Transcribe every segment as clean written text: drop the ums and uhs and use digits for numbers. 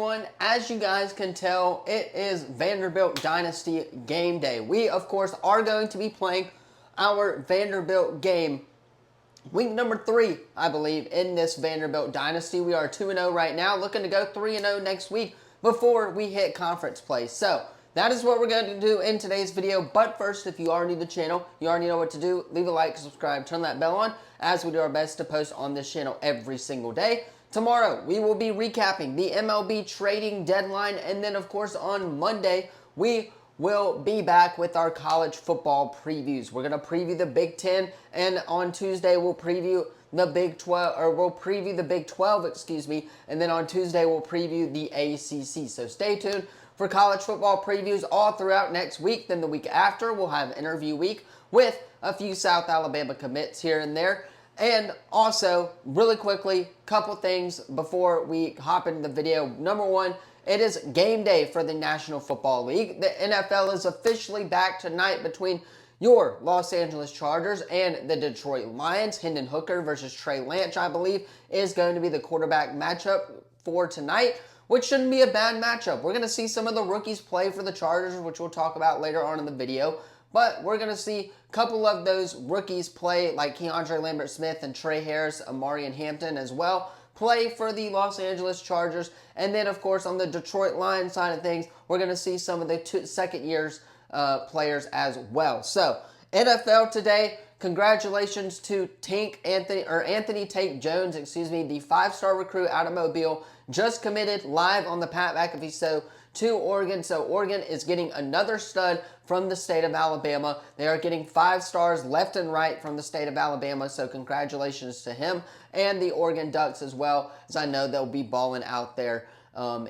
everyone, as you guys can tell, it is Vanderbilt Dynasty Game Day. We, of course, are going to be playing our Vanderbilt game. Week number 3, I believe, in this Vanderbilt Dynasty. We are 2-0 right now, looking to go 3-0 next week before we hit conference play. So, that is what we're going to do in today's video. But first, if you are new to the channel, you already know what to do. Leave a like, subscribe, turn that bell on, as we do our best to post on this channel every single day. Tomorrow, we will be recapping the MLB trading deadline, and then, of course, on Monday, we will be back with our college football previews. We're going to preview the Big Ten, and on Tuesday, we'll preview the Big 12, or we'll preview the Big 12, excuse me, and then on Tuesday, we'll preview the ACC. So stay tuned for college football previews all throughout next week. Then the week after, we'll have interview week with a few South Alabama commits here and there. And also, really quickly, couple things before we hop into the video. Number one, it is game day for the National Football League. The NFL is officially back tonight between your Los Angeles Chargers and the Detroit Lions. Hendon Hooker versus Trey Lance, I believe, is going to be the quarterback matchup for tonight, which shouldn't be a bad matchup. We're going to see some of the rookies play for the Chargers, which we'll talk about later on in the video. But we're going to see a couple of those rookies play, like Keandre Lambert-Smith and Trey Harris, Amarian Hampton as well, play for the Los Angeles Chargers. And then, of course, on the Detroit Lions side of things, we're going to see some of the second-year players as well. So, NFL today, congratulations to Anthony Tate Jones, the 5-star recruit out of Mobile, just committed live on the Pat McAfee Show to Oregon. So Oregon is getting another stud from the state of Alabama. They are getting 5 stars left and right from the state of Alabama. So congratulations to him and the Oregon Ducks as well, as I know they'll be balling out there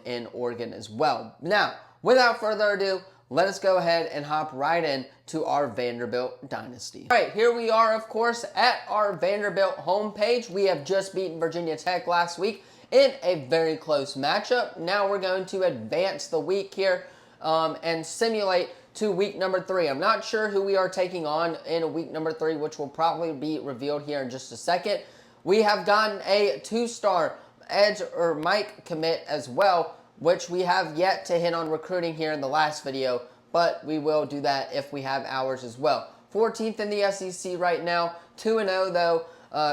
in Oregon as well. Now, without further ado, let us go ahead and hop right in to our Vanderbilt Dynasty. All right, here we are, of course, at our Vanderbilt homepage. We have just beaten Virginia Tech last week in a very close matchup. Now we're going to advance the week here and simulate to week number 3. I'm not sure who we are taking on in week number 3, which will probably be revealed here in just a second. We have gotten a 2-star edge or Mike commit as well, which we have yet to hit on recruiting here in the last video, but we will do that if we have ours as well. 14th in the SEC right now, 2-0 though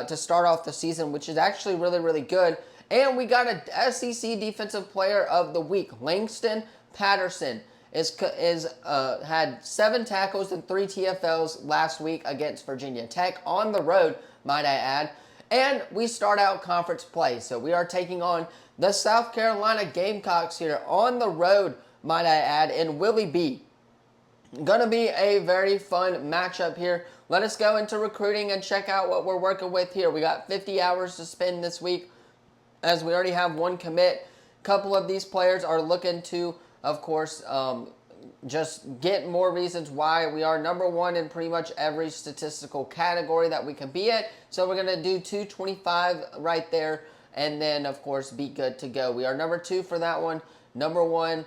to start off the season, which is actually really, really good. And we got a SEC Defensive Player of the Week. Langston Patterson had 7 tackles and 3 TFLs last week against Virginia Tech on the road, might I add. And we start out conference play. So we are taking on the South Carolina Gamecocks here on the road, might I add, in Willie B. Gonna be a very fun matchup here. Let us go into recruiting and check out what we're working with here. We got 50 hours to spend this week, as we already have 1 commit. A couple of these players are looking to, of course, just get more reasons why we are number 1 in pretty much every statistical category that we can be at. So we're going to do 225 right there, and then, of course, be good to go. We are number 2 for that one, number 1,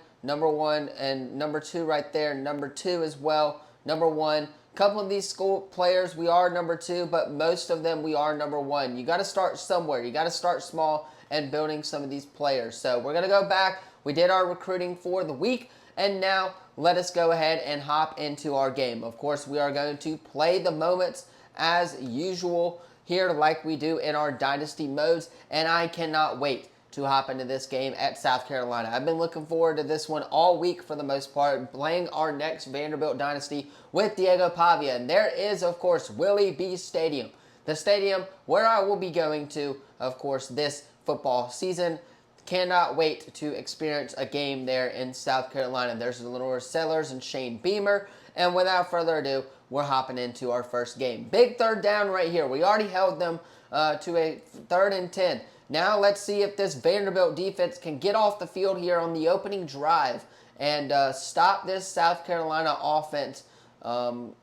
and number 2 right there, number 2 as well, number 1. A couple of these school players, we are number 2, but most of them we are number 1. You got to start somewhere. You got to start small and building some of these players. So we're going to go back. We did our recruiting for the week, and now let us go ahead and hop into our game. Of course, we are going to play the moments as usual here like we do in our Dynasty modes, and I cannot wait to hop into this game at South Carolina. I've been looking forward to this one all week for the most part, playing our next Vanderbilt Dynasty with Diego Pavia. And there is, of course, Willie B Stadium, the stadium where I will be going to, of course, this football season. Cannot wait to experience a game there in South Carolina. There's Lenore Sellers and Shane Beamer. And without further ado, we're hopping into our first game. Big third down right here. We already held them to a 3rd and 10. Now let's see if this Vanderbilt defense can get off the field here on the opening drive and stop this South Carolina offense.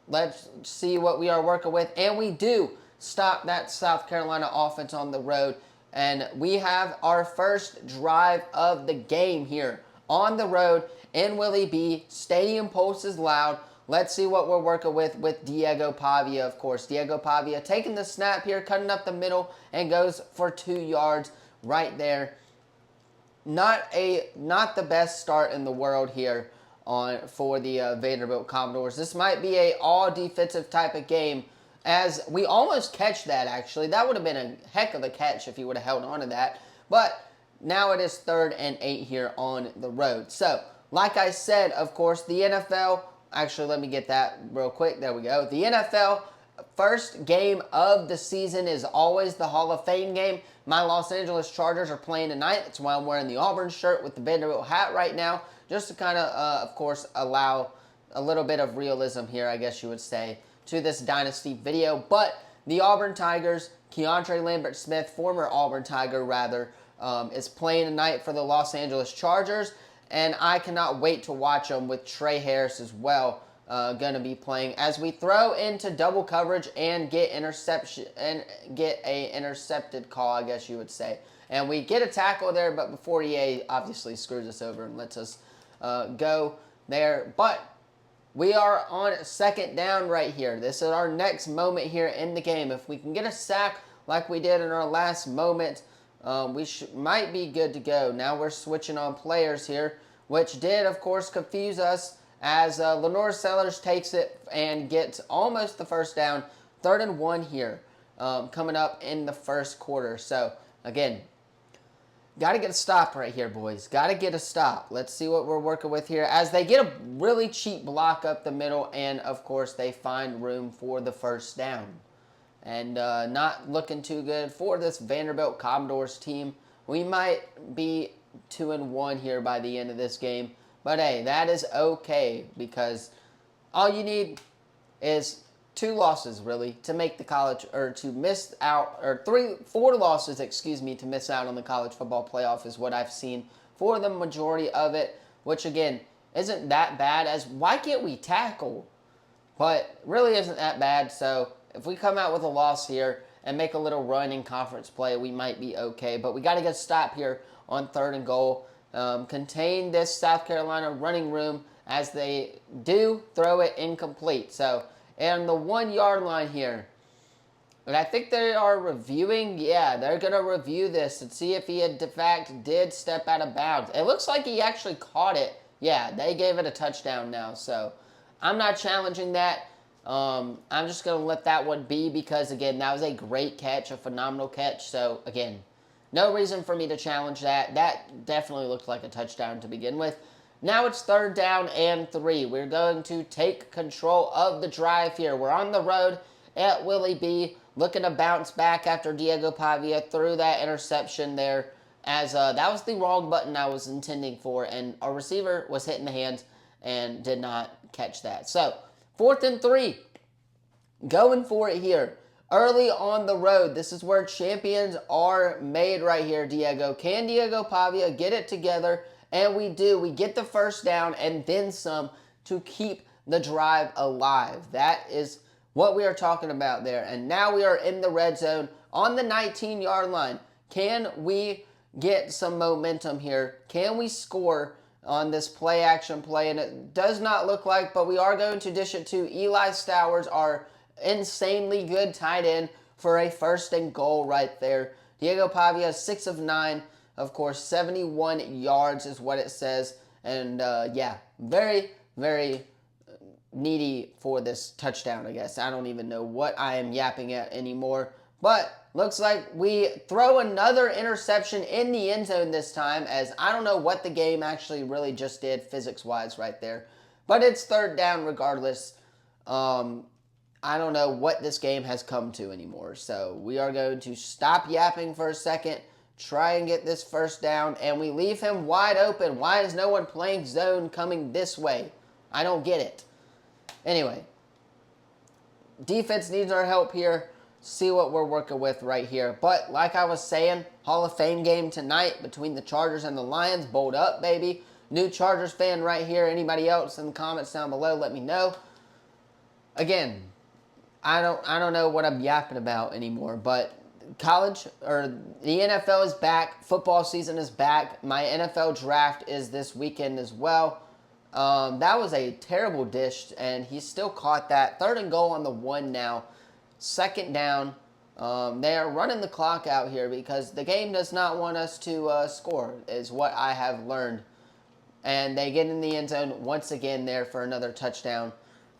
Let's see what we are working with. And we do stop that South Carolina offense on the road. And we have our first drive of the game here on the road in Willie B. Stadium pulse is loud. Let's see what we're working with Diego Pavia, of course. Diego Pavia taking the snap here, cutting up the middle, and goes for 2 yards right there. not the best start in the world here for the Vanderbilt Commodores. This might be a all defensive type of game, as we almost catch that. Actually, that would have been a heck of a catch if he would have held on to that. But now it is 3rd and 8 here on the road. So, like I said, of course, the NFL. Actually, let me get that real quick. There we go. The NFL first game of the season is always the Hall of Fame game. My Los Angeles Chargers are playing tonight. That's why I'm wearing the Auburn shirt with the Vanderbilt hat right now, just to kind of course, allow a little bit of realism here, I guess you would say, to this Dynasty video. But the Auburn Tigers, Keontre Lambert-Smith, former Auburn Tiger rather, is playing tonight for the Los Angeles Chargers, and I cannot wait to watch them with Trey Harris as well. Going to be playing as we throw into double coverage and get interception and get a intercepted call, I guess you would say. And we get a tackle there, but before EA obviously screws us over and lets us go there. But we are on 2nd down right here. This is our next moment here in the game. If we can get a sack like we did in our last moment, we might be good to go. Now we're switching on players here, which did, of course, confuse us, as Lenore Sellers takes it and gets almost the first down. 3rd and 1 here, coming up in the first quarter. So, again, got to get a stop right here, boys. Got to get a stop. Let's see what we're working with here, as they get a really cheap block up the middle, and, of course, they find room for the first down. And not looking too good for this Vanderbilt Commodores team. We might be 2-1 here by the end of this game. But hey, that is okay, because all you need is 2 losses really to make the college, or to miss out, or 4 losses, excuse me, to miss out on the college football playoff is what I've seen for the majority of it, which again isn't that bad. As why can't we tackle? But really isn't that bad. So if we come out with a loss here and make a little run in conference play, we might be okay. But we got to get a stop here on 3rd and goal. Contain this South Carolina running room, as they do throw it incomplete. So, and the 1-yard line here. And I think they are reviewing. Yeah, they're going to review this and see if he in fact did step out of bounds. It looks like he actually caught it. Yeah, they gave it a touchdown now. So, I'm not challenging that. I'm just going to let that one be, because, again, that was a great catch, a phenomenal catch. So, again, no reason for me to challenge that. That definitely looked like a touchdown to begin with. Now it's 3rd down and 3. We're going to take control of the drive here. We're on the road at Willie B, looking to bounce back after Diego Pavia threw that interception there, as that was the wrong button I was intending for, and our receiver was hitting the hands and did not catch that. So, 4th and 3. Going for it here. Early on the road. This is where champions are made right here, Diego. Can Diego Pavia get it together? And we do. We get the first down and then some to keep the drive alive. That is what we are talking about there. And now we are in the red zone on the 19-yard line. Can we get some momentum here? Can we score on this play action play? And it does not look like, but we are going to dish it to Eli Stowers, our insanely good tight end, for a 1st and goal right there. Diego Pavia, 6 of 9, of course, 71 yards is what it says. And yeah, very, very needy for this touchdown, I guess. I don't even know what I am yapping at anymore. But looks like we throw another interception in the end zone this time, as I don't know what the game actually really just did physics-wise right there. But it's 3rd down regardless. I don't know what this game has come to anymore. So we are going to stop yapping for a second, try and get this first down, and we leave him wide open. Why is no one playing zone coming this way? I don't get it. Anyway, defense needs our help here. See what we're working with right here. But like I was saying, Hall of Fame game tonight between the Chargers and the Lions. Bold up, baby. New Chargers fan right here. Anybody else in the comments down below, let me know. Again, I don't know what I'm yapping about anymore, but college, or the NFL is back. Football season is back. My NFL draft is this weekend as well. That was a terrible dish, and he still caught that. 3rd and goal on the 1 now. 2nd down. They are running the clock out here because the game does not want us to score, is what I have learned. And they get in the end zone once again there for another touchdown.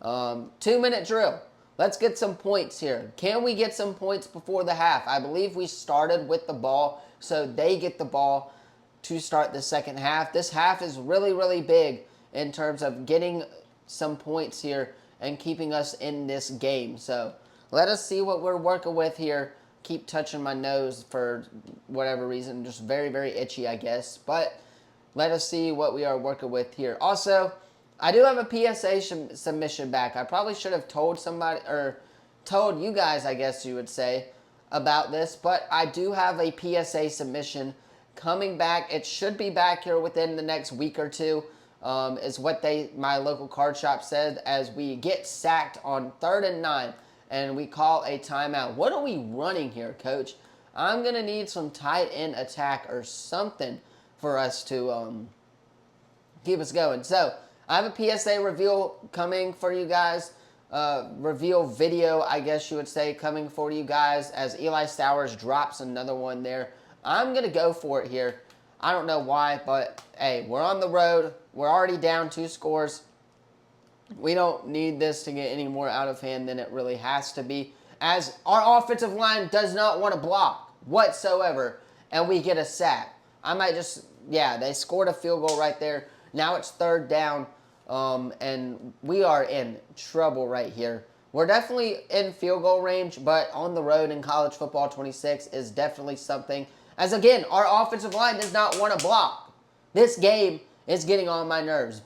2-minute drill. Let's get some points here. Can we get some points before the half? I believe we started with the ball, so they get the ball to start the second half. This half is really, really big in terms of getting some points here and keeping us in this game. So let us see what we're working with here. Keep touching my nose for whatever reason. Just very, very itchy, I guess. But let us see what we are working with here. Also, I do have a PSA submission back. I probably should have told somebody, or told you guys, I guess you would say, about this. But I do have a PSA submission coming back. It should be back here within the next week or two, is what my local card shop said, as we get sacked on 3rd and 9 and we call a timeout. What are we running here, coach? I'm going to need some tight end attack or something for us to keep us going. So I have a PSA reveal coming for you guys. Reveal video, I guess you would say, coming for you guys as Eli Stowers drops another one there. I'm going to go for it here. I don't know why, but hey, we're on the road. We're already down 2 scores. We don't need this to get any more out of hand than it really has to be, as our offensive line does not want to block whatsoever, and we get a sack. I might just, yeah, they scored a field goal right there. Now it's 3rd down, and we are in trouble right here. We're definitely in field goal range, but on the road in college football 26 is definitely something. As again, our offensive line does not want to block. This game is getting on my nerves.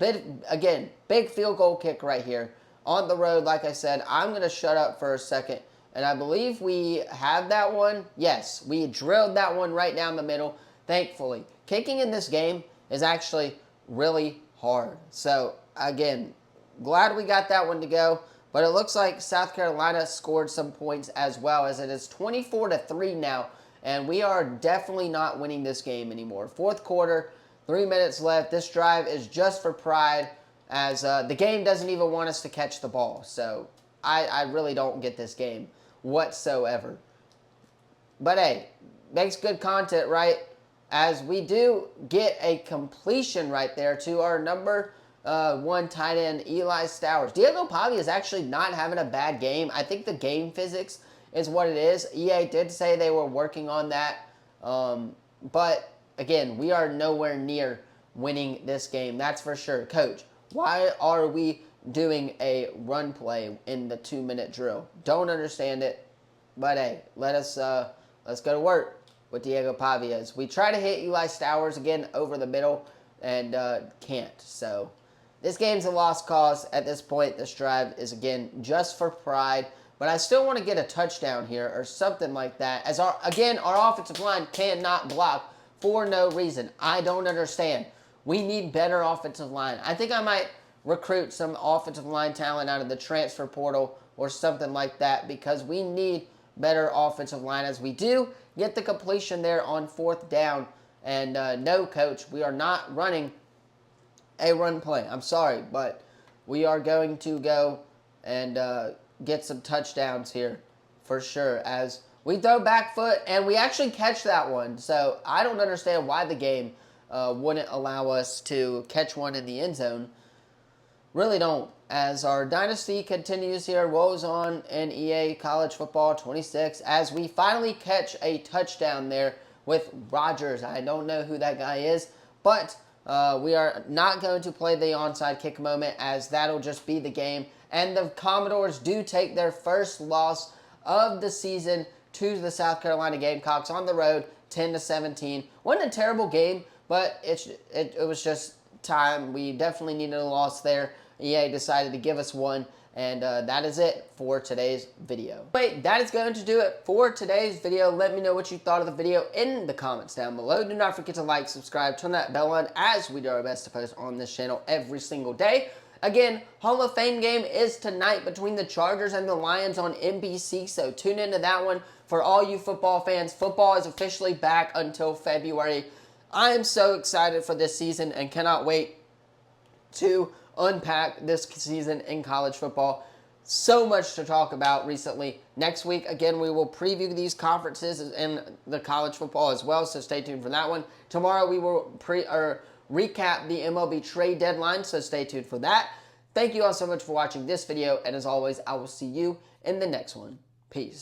Again, big field goal kick right here. On the road, like I said, I'm going to shut up for a second. And I believe we have that one. Yes, we drilled that one right down the middle, thankfully. Kicking in this game is actually really hard. So, again, glad we got that one to go. But it looks like South Carolina scored some points as well, as it is 24-3 now. And we are definitely not winning this game anymore. 4th quarter, 3 minutes left. This drive is just for pride, as the game doesn't even want us to catch the ball. So I really don't get this game whatsoever. But hey, makes good content, right? As we do get a completion right there to our number 1 tight end, Eli Stowers. Diego Pavia is actually not having a bad game. I think the game physics is what it is. EA did say they were working on that. But, again, we are nowhere near winning this game. That's for sure. Coach, why are we doing a run play in the 2-minute drill? Don't understand it. But, hey, let's go to work with Diego Pavia. We try to hit Eli Stowers again over the middle and can't. So, this game's a lost cause at this point. This drive is, again, just for pride. But I still want to get a touchdown here or something like that. As our offensive line cannot block for no reason. I don't understand. We need better offensive line. I think I might recruit some offensive line talent out of the transfer portal or something like that, because we need better offensive line, as we do get the completion there on 4th down. And no, coach, we are not running a run play. I'm sorry, but we are going to go and get some touchdowns here for sure, as we throw back foot and we actually catch that one. So I don't understand why the game wouldn't allow us to catch one in the end zone. Really don't. As our dynasty continues here, woes on in EA College Football 26, as we finally catch a touchdown there with Rodgers. I don't know who that guy is, but we are not going to play the onside kick moment, as that'll just be the game. And the Commodores do take their first loss of the season to the South Carolina Gamecocks on the road, 10-17. Wasn't a terrible game, but it was just time. We definitely needed a loss there. EA decided to give us one, and that is it for today's video. Wait, that is going to do it for today's video. Let me know what you thought of the video in the comments down below. Do not forget to like, subscribe, turn that bell on, as we do our best to post on this channel every single day. Again, Hall of Fame game is tonight between the Chargers and the Lions on NBC, so tune into that one. For all you football fans, football is officially back until February. I am so excited for this season and cannot wait to unpack this season in college football. So much to talk about recently. Next week, again, we will preview these conferences and the college football as well, so stay tuned for that one. Tomorrow, we will recap the MLB trade deadline, so stay tuned for that. Thank you all so much for watching this video, and as always, I will see you in the next one. Peace.